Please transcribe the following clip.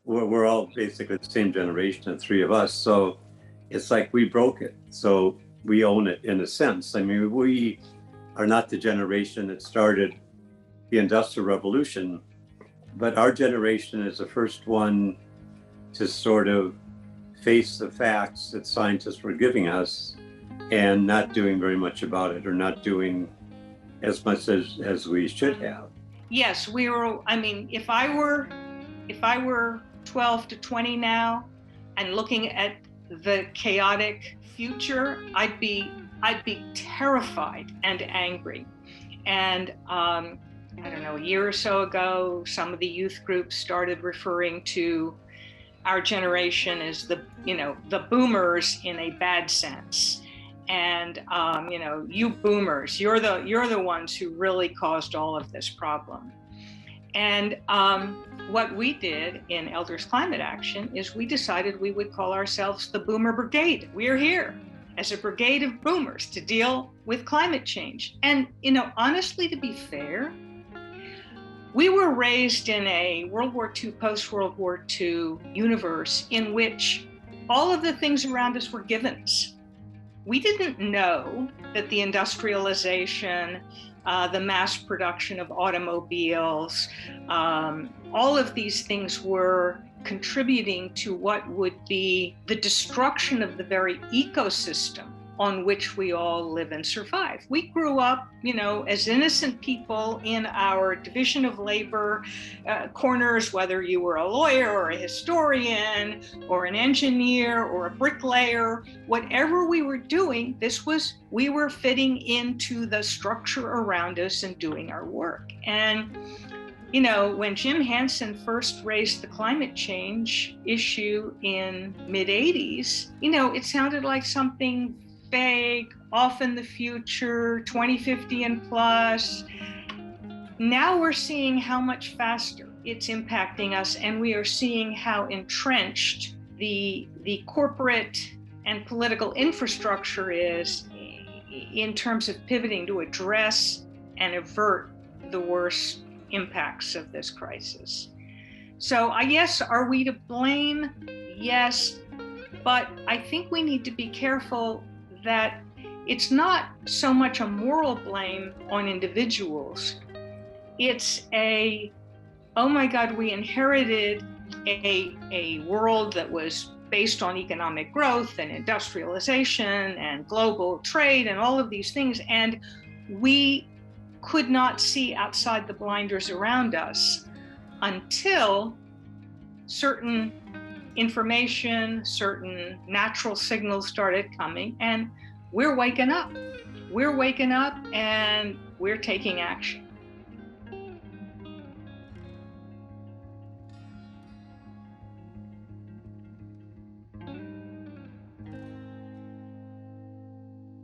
we're all basically the same generation, the three of us. So it's like we broke it. So we own it in a sense. I mean, we are not the generation that started the Industrial Revolution, but our generation is the first one to sort of face the facts that scientists were giving us and not doing very much about it, or not doing as much as we should have. Yes, we were. I mean, if I were 12 to 20 now and looking at the chaotic future, I'd be terrified and angry. And I don't know, a year or so ago, some of the youth groups started referring to our generation as the boomers in a bad sense. And you boomers, you're the ones who really caused all of this problem. And what we did in Elders Climate Action is we decided we would call ourselves the Boomer Brigade. We're here as a brigade of boomers to deal with climate change. And, honestly, to be fair, we were raised in a World War II, post-World War II universe in which all of the things around us were givens. We didn't know that the industrialization, the mass production of automobiles, all of these things were contributing to what would be the destruction of the very ecosystem on which we all live and survive. We grew up, as innocent people in our division of labor corners, whether you were a lawyer or a historian or an engineer or a bricklayer, whatever we were doing, we were fitting into the structure around us and doing our work. And when Jim Hansen first raised the climate change issue in mid-'80s, it sounded like something vague, off in the future, 2050 and plus. Now we're seeing how much faster it's impacting us, and we are seeing how entrenched the corporate and political infrastructure is in terms of pivoting to address and avert the worst impacts of this crisis. So I guess, are we to blame? Yes, but I think we need to be careful that it's not so much a moral blame on individuals. It's oh my God, we inherited a world that was based on economic growth and industrialization and global trade and all of these things, and we could not see outside the blinders around us until certain information, certain natural signals started coming, and we're waking up. We're waking up and we're taking action.